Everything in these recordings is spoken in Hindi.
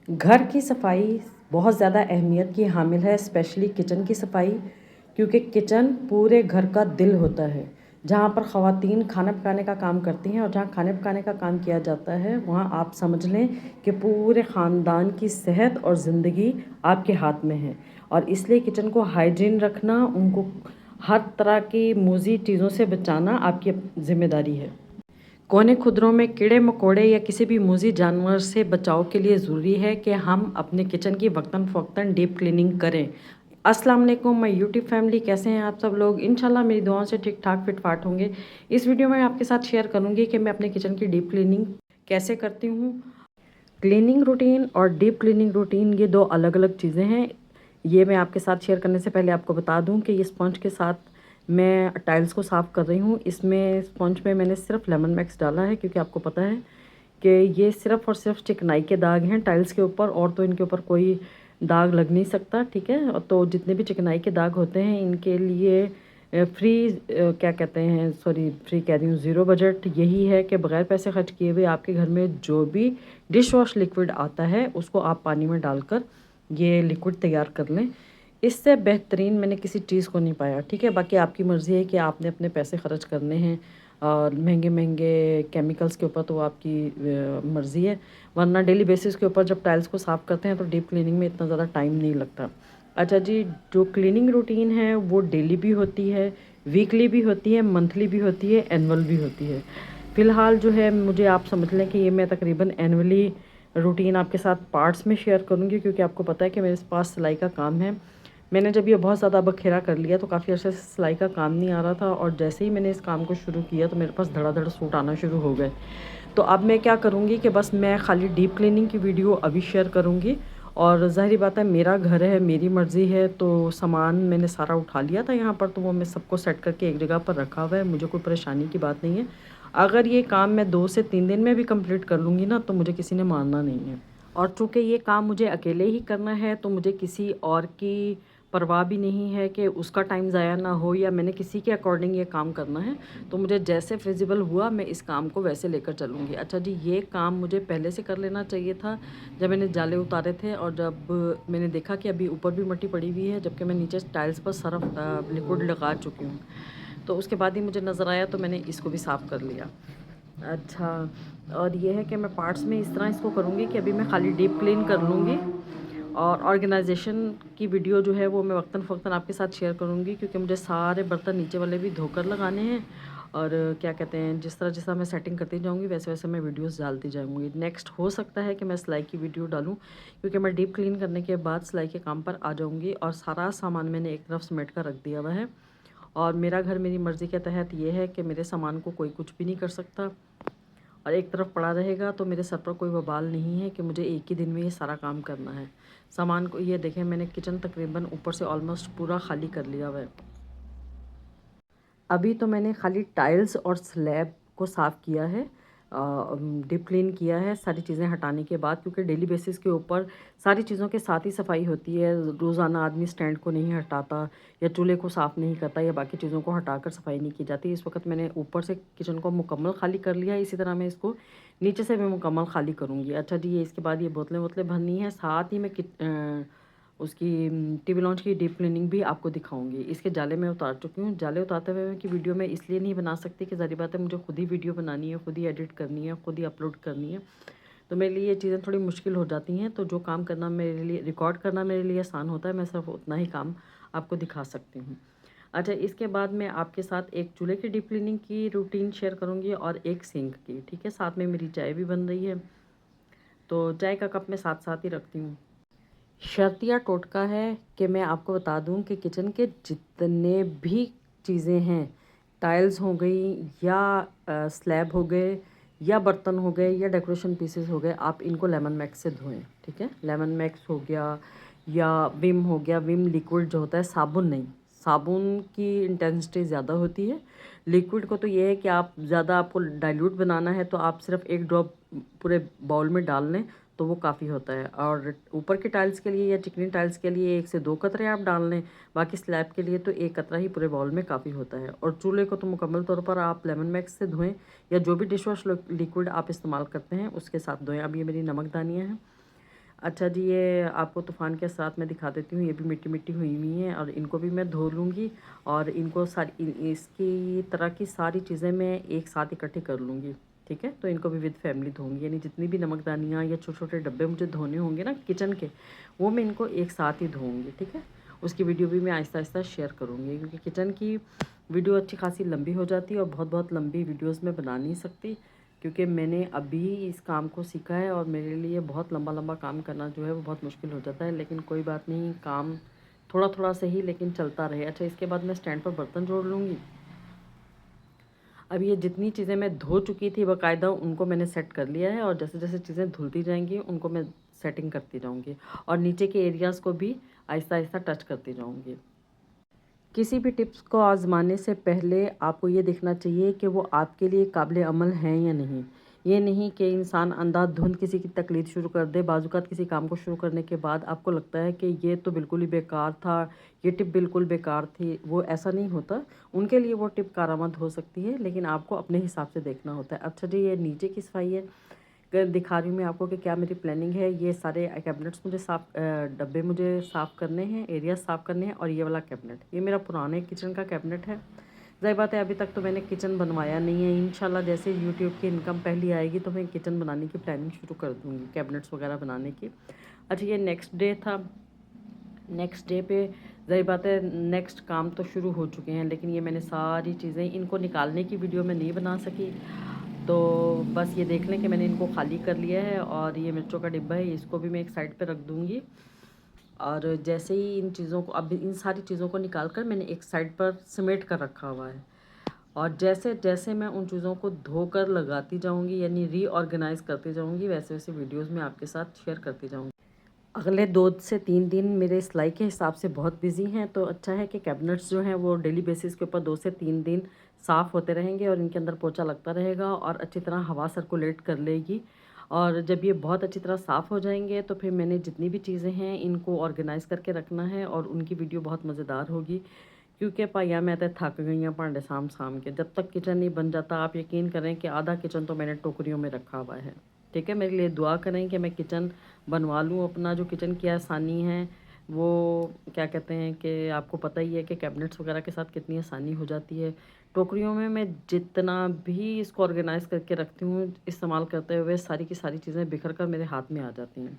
घर की सफाई बहुत ज़्यादा अहमियत की हामिल है, स्पेशली किचन की सफाई, क्योंकि किचन पूरे घर का दिल होता है। जहाँ पर ख़वातीन खाना पकाने का काम करती हैं और जहाँ खाने पकाने का काम किया जाता है, वहाँ आप समझ लें कि पूरे ख़ानदान की सेहत और ज़िंदगी आपके हाथ में है। और इसलिए किचन को हाइजीन रखना, उनको हर तरह की मूज़ी चीज़ों से बचाना आपकी ज़िम्मेदारी है। कोने खुदरों में कीड़े मकोड़े या किसी भी मूज़ी जानवर से बचाव के लिए ज़रूरी है कि हम अपने किचन की वक्तन फ़वक्तन डीप क्लीनिंग करें। अस्सलाम वालेकुम माय यूट्यूब फैमिली, कैसे हैं आप सब लोग? इंशाल्लाह मेरी दुआओं से ठीक ठाक फिट फाट होंगे। इस वीडियो में आपके साथ शेयर करूंगी कि मैं अपने किचन की डीप क्लीनिंग कैसे करती हूँ। क्लीनिंग रूटीन और डीप क्लीनिंग रूटीन ये दो अलग अलग चीज़ें हैं। ये मैं आपके साथ शेयर करने से पहले आपको बता दूं कि ये स्पंज के साथ मैं टाइल्स को साफ़ कर रही हूँ। इसमें स्पंज में मैंने सिर्फ लेमन मैक्स डाला है, क्योंकि आपको पता है कि ये सिर्फ और सिर्फ चिकनाई के दाग हैं टाइल्स के ऊपर, और तो इनके ऊपर कोई दाग लग नहीं सकता, ठीक है। तो जितने भी चिकनाई के दाग होते हैं इनके लिए फ्री क्या कहते हैं, सॉरी फ्री कह रही हूँ, ज़ीरो बजट यही है कि बग़ैर पैसे खर्च किए हुए आपके घर में जो भी डिश वॉश लिक्विड आता है उसको आप पानी में डालकर ये लिक्विड तैयार कर लें। इससे बेहतरीन मैंने किसी चीज़ को नहीं पाया, ठीक है। बाकी आपकी मर्ज़ी है कि आपने अपने पैसे खर्च करने हैं और महंगे महंगे केमिकल्स के ऊपर, तो आपकी मर्ज़ी है। वरना डेली बेसिस के ऊपर जब टाइल्स को साफ़ करते हैं तो डीप क्लीनिंग में इतना ज़्यादा टाइम नहीं लगता। अच्छा जी, जो क्लीनिंग रूटीन है वो डेली भी होती है, वीकली भी होती है, मंथली भी होती है, एनुअल भी होती है। फ़िलहाल जो है मुझे आप समझ लें कि ये मैं तकरीबन एनुअली रूटीन आपके साथ पार्ट्स में शेयर करूँगी, क्योंकि आपको पता है कि मेरे पास सिलाई का काम है। मैंने जब ये बहुत ज़्यादा बखेरा कर लिया तो काफ़ी अर्से से सिलाई का काम नहीं आ रहा था, और जैसे ही मैंने इस काम को शुरू किया तो मेरे पास धड़ाधड़ सूट आना शुरू हो गए। तो अब मैं क्या करूँगी कि बस मैं खाली डीप क्लीनिंग की वीडियो अभी शेयर करूँगी। और ज़ाहिर बात है, मेरा घर है, मेरी मर्ज़ी है, तो सामान मैंने सारा उठा लिया था यहाँ पर, तो वो मैं सबको सेट करके एक जगह पर रखा हुआ है। मुझे कोई परेशानी की बात नहीं है। अगर ये काम मैं 2 से 3 दिन में भी कंप्लीट कर लूँगी ना, तो मुझे किसी ने मारना नहीं है। और चूँकि ये काम मुझे अकेले ही करना है तो मुझे किसी और की परवाह भी नहीं है कि उसका टाइम ज़ाया ना हो, या मैंने किसी के अकॉर्डिंग ये काम करना है। तो मुझे जैसे फिजिबल हुआ मैं इस काम को वैसे लेकर चलूँगी। अच्छा जी, ये काम मुझे पहले से कर लेना चाहिए था जब मैंने जाले उतारे थे, और जब मैंने देखा कि अभी ऊपर भी मिट्टी पड़ी हुई है, जबकि मैं नीचे टाइल्स पर सरफ लिक्विड लगा चुकी हूँ। तो उसके बाद ही मुझे नज़र आया, तो मैंने इसको भी साफ़ कर लिया। अच्छा, और ये है कि मैं पार्ट्स में इस तरह इसको करूँगी कि अभी मैं खाली डीप क्लीन कर लूँगी, और ऑर्गेनाइजेशन की वीडियो जो है वो मैं वक्तन फ़वक्तन आपके साथ शेयर करूँगी, क्योंकि मुझे सारे बर्तन नीचे वाले भी धोकर लगाने हैं। और क्या कहते हैं, जिस तरह मैं सेटिंग करती जाऊँगी वैसे वैसे मैं वीडियोस डालती जाऊँगी। नेक्स्ट हो सकता है कि मैं सिलाई की वीडियो डालूँ, क्योंकि मैं डीप क्लीन करने के बाद सिलाई के काम पर आ जाऊँगी, और सारा सामान मैंने एक तरफ समेट कर रख दिया हुआ है। और मेरा घर मेरी मर्ज़ी के तहत ये है कि मेरे सामान को कोई कुछ भी नहीं कर सकता, और एक तरफ पड़ा रहेगा तो मेरे सर पर कोई वबाल नहीं है कि मुझे एक ही दिन में ये सारा काम करना है। सामान को ये देखें, मैंने किचन तकरीबन ऊपर से ऑलमोस्ट पूरा खाली कर लिया हुआ है। अभी तो मैंने खाली टाइल्स और स्लैब को साफ़ किया है, डीप क्लीन किया है सारी चीज़ें हटाने के बाद, क्योंकि डेली बेसिस के ऊपर सारी चीज़ों के साथ ही सफाई होती है। रोज़ाना आदमी स्टैंड को नहीं हटाता, या चूल्हे को साफ़ नहीं करता, या बाकी चीज़ों को हटाकर सफाई नहीं की जाती। इस वक्त मैंने ऊपर से किचन को मुकम्मल खाली कर लिया है, इसी तरह मैं इसको नीचे से भी मुकम्मल खाली करूँगी। अच्छा जी, ये इसके बाद ये बोतलें वोतलें भरनी है, साथ ही मैं उसकी टीवी लॉन्च की डीप क्लीनिंग भी आपको दिखाऊंगी। इसके जाले मैं उतार चुकी हूँ। जाले उतारते हुए की वीडियो मैं इसलिए नहीं बना सकती कि ज़ाहिर बात है मुझे खुद ही वीडियो बनानी है, खुद ही एडिट करनी है, खुद ही अपलोड करनी है, तो मेरे लिए ये चीज़ें थोड़ी मुश्किल हो जाती हैं। तो जो काम करना मेरे लिए, रिकॉर्ड करना मेरे लिए आसान होता है, मैं सिर्फ उतना ही काम आपको दिखा सकती हूँ। अच्छा, इसके बाद मैं आपके साथ एक चूल्हे की डीप क्लीनिंग की रूटीन शेयर करूँगी और एक सिंक की, ठीक है। साथ में मेरी चाय भी बन रही है, तो चाय का कप मैं साथ साथ ही रखती हूँ। शर्तिया टोटका है कि मैं आपको बता दूं कि किचन के जितने भी चीज़ें हैं, टाइल्स हो गई, या स्लैब हो गए, या बर्तन हो गए, या डेकोरेशन पीसेस हो गए, आप इनको लेमन मैक्स से धोएं, ठीक है। लेमन मैक्स हो गया, या विम हो गया। विम लिक्विड जो होता है, साबुन नहीं, साबुन की इंटेंसिटी ज़्यादा होती है। लिक्विड को तो ये है कि आप ज़्यादा, आपको डाइल्यूट बनाना है तो आप सिर्फ एक ड्रॉप पूरे बाउल में डाल लें तो वो काफ़ी होता है। और ऊपर की टाइल्स के लिए या चिकनी टाइल्स के लिए 1 से 2 कतरे आप डाल लें, बाकी स्लैब के लिए तो 1 कतरा ही पूरे बाउल में काफ़ी होता है। और चूल्हे को तो मुकम्मल तौर पर आप लेमन मैक्स से धोएं, या जो भी डिश वॉश लिक्विड आप इस्तेमाल करते हैं उसके साथ धोएं। अब ये मेरी नमकदानियाँ हैं। अच्छा जी, ये आपको तूफ़ान के साथ मैं दिखा देती हूँ। ये भी मिट्टी मिट्टी हुई हुई हैं और इनको भी मैं धो लूँगी और इनको सारी इसकी तरह की सारी चीज़ें मैं एक साथ इकट्ठी कर लूँगी। ठीक है, तो इनको भी विद फैमिली धोऊँगी, यानी जितनी भी नमकदानियाँ या छोटे छोटे डब्बे मुझे धोने होंगे ना किचन के, वो मैं इनको एक साथ ही धोऊँगी। ठीक है, उसकी वीडियो भी मैं आहिस्ता आहिस्ता शेयर करूँगी, क्योंकि किचन की वीडियो अच्छी खासी लंबी हो जाती है और बहुत बहुत लंबी वीडियोज़ मैं बना नहीं सकती, क्योंकि मैंने अभी इस काम को सीखा है और मेरे लिए बहुत लंबा लंबा काम करना जो है वो बहुत मुश्किल हो जाता है। लेकिन कोई बात नहीं, काम थोड़ा थोड़ा सही लेकिन चलता रहे। अच्छा, इसके बाद मैं स्टैंड पर बर्तन जोड़ लूँगी। अब ये जितनी चीज़ें मैं धो चुकी थी बाकायदा, उनको मैंने सेट कर लिया है और जैसे जैसे चीज़ें धुलती जाएंगी उनको मैं सेटिंग करती जाऊँगी और नीचे के एरियाज़ को भी आहिस्ता आहिस्ता टच करती जाऊँगी। किसी भी टिप्स को आज़माने से पहले आपको ये देखना चाहिए कि वो आपके लिए काबिल अमल हैं या नहीं। ये नहीं कि इंसान अंधाधुंध किसी की तकलीद शुरू कर दे, बाज़-औक़ात किसी काम को शुरू करने के बाद आपको लगता है कि ये तो बिल्कुल ही बेकार था, ये टिप बिल्कुल बेकार थी। वो ऐसा नहीं होता, उनके लिए वो टिप कारआमद हो सकती है, लेकिन आपको अपने हिसाब से देखना होता है। अच्छा जी, ये नीचे की सफाई है, दिखा रही हूँ मैं आपको कि क्या मेरी प्लानिंग है। ये सारे कैबिनेट्स मुझे डब्बे मुझे साफ़ करने हैं, एरिया साफ़ करने हैं और ये वाला कैबिनेट, ये मेरा पुराने किचन का कैबिनेट है। ज़ाहिर बात है अभी तक तो मैंने किचन बनवाया नहीं है। इंशाल्लाह जैसे यूट्यूब की इनकम पहली आएगी तो मैं किचन बनाने की प्लानिंग शुरू कर दूँगी, कैबिनेट्स वगैरह बनाने की। अच्छा, ये नेक्स्ट डे था। नेक्स्ट डे पे ज़ाहिर बात है नेक्स्ट काम तो शुरू हो चुके हैं, लेकिन ये मैंने सारी चीज़ें इनको निकालने की वीडियो में नहीं बना सकी। तो बस ये देख लें कि मैंने इनको खाली कर लिया है और ये मिर्चों का डिब्बा है, इसको भी मैं एक साइड पे रख दूँगी। और जैसे ही इन चीज़ों को, अब इन सारी चीज़ों को निकाल कर मैंने एक साइड पर समेट कर रखा हुआ है और जैसे जैसे मैं उन चीज़ों को धोकर लगाती जाऊँगी, यानी रीऑर्गेनाइज़ करती जाऊँगी, वैसे वैसे वीडियोज़ मैं आपके साथ शेयर करती जाऊँगी। अगले 2 से 3 दिन मेरे सिलाई के हिसाब से बहुत बिज़ी हैं, तो अच्छा है कि कैबिनेट्स जो हैं वो डेली बेसिस के ऊपर 2 से 3 दिन साफ़ होते रहेंगे और इनके अंदर पोंछा लगता रहेगा और अच्छी तरह हवा सर्कुलेट कर लेगी। और जब ये बहुत अच्छी तरह साफ़ हो जाएंगे तो फिर मैंने जितनी भी चीज़ें हैं इनको ऑर्गेनाइज़ करके रखना है और उनकी वीडियो बहुत मज़ेदार होगी, क्योंकि भाइया मैं तो थक गई हूँ भांडे साम साम के। जब तक किचन नहीं बन जाता, आप यकीन करें कि आधा किचन तो मैंने टोकरियों में रखा हुआ है। ठीक है, मेरे लिए दुआ करें कि मैं किचन बनवा लूँ अपना। जो किचन की आसानी है वो क्या कहते हैं कि आपको पता ही है कि कैबिनेट्स वगैरह के साथ कितनी आसानी हो जाती है। टोकरियों में मैं जितना भी इसको ऑर्गेनाइज़ करके रखती हूँ, इस्तेमाल करते हुए सारी की सारी चीज़ें बिखर कर मेरे हाथ में आ जाती हैं।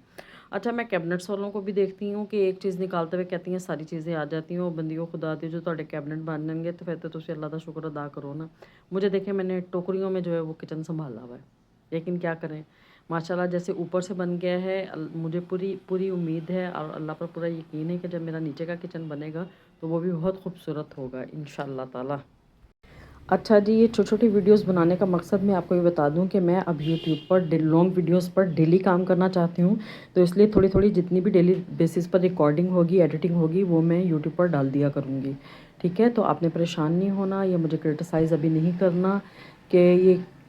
अच्छा, मैं कैबिनेट्स वालों को भी देखती हूँ कि एक चीज़ निकालते हुए कहती हैं सारी चीज़ें आ जाती हैं। वो बंदियों खुदा दी जो ਤੁਹਾਡੇ कैबिनेट बन जाएंगे तो फिर तो तुसी अल्लाह का शुक्र अदा करो ना। मुझे देखें, मैंने टोकरियों में जो है वो किचन संभाला हुआ है, लेकिन क्या करें, माशाल्लाह जैसे ऊपर से बन गया है। मुझे पूरी पूरी उम्मीद है और अल्लाह पर पूरा यकीन है कि जब मेरा नीचे का किचन बनेगा तो वो भी बहुत खूबसूरत होगा इंशाअल्लाह ताला। अच्छा जी, ये छोटी-छोटी वीडियोस बनाने का मकसद मैं आपको ये बता दूं कि मैं अब यूट्यूब पर लॉन्ग वीडियोस पर डेली काम करना चाहती हूं, तो इसलिए थोड़ी-थोड़ी जितनी भी डेली बेसिस पर रिकॉर्डिंग होगी, एडिटिंग होगी, वो मैं यूट्यूब पर डाल दिया करूंगी। ठीक है, तो आपने परेशान नहीं होना या मुझे क्रिटिसाइज़ अभी नहीं करना कि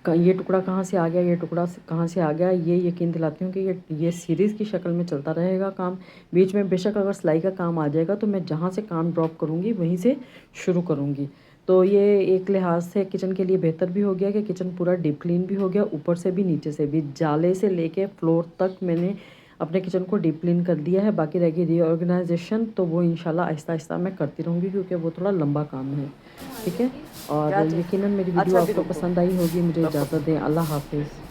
ये टुकड़ा कहाँ से आ गया, ये टुकड़ा कहाँ से आ गया। ये यकीन दिलाती हूँ कि ये सीरीज़ की शक्ल में चलता रहेगा काम। बीच में बेशक अगर सिलाई का काम आ जाएगा तो मैं जहाँ से काम ड्रॉप करूँगी वहीं से शुरू करूँगी। तो ये एक लिहाज से किचन के लिए बेहतर भी हो गया कि किचन पूरा डीप क्लीन भी हो गया, ऊपर से भी नीचे से भी, जाले से लेके फ्लोर तक मैंने अपने किचन को डीप क्लीन कर दिया है। बाकी रह गई रीऑर्गेनाइजेशन, तो वो इंशाल्लाह आहिस्ता आहिस्ता मैं करती रहूँगी क्योंकि वो थोड़ा लंबा काम है। ठीक है, और यकीनन मेरी वीडियो आपको पसंद आई होगी। मुझे इजाज़त दें, अल्लाह हाफिज़।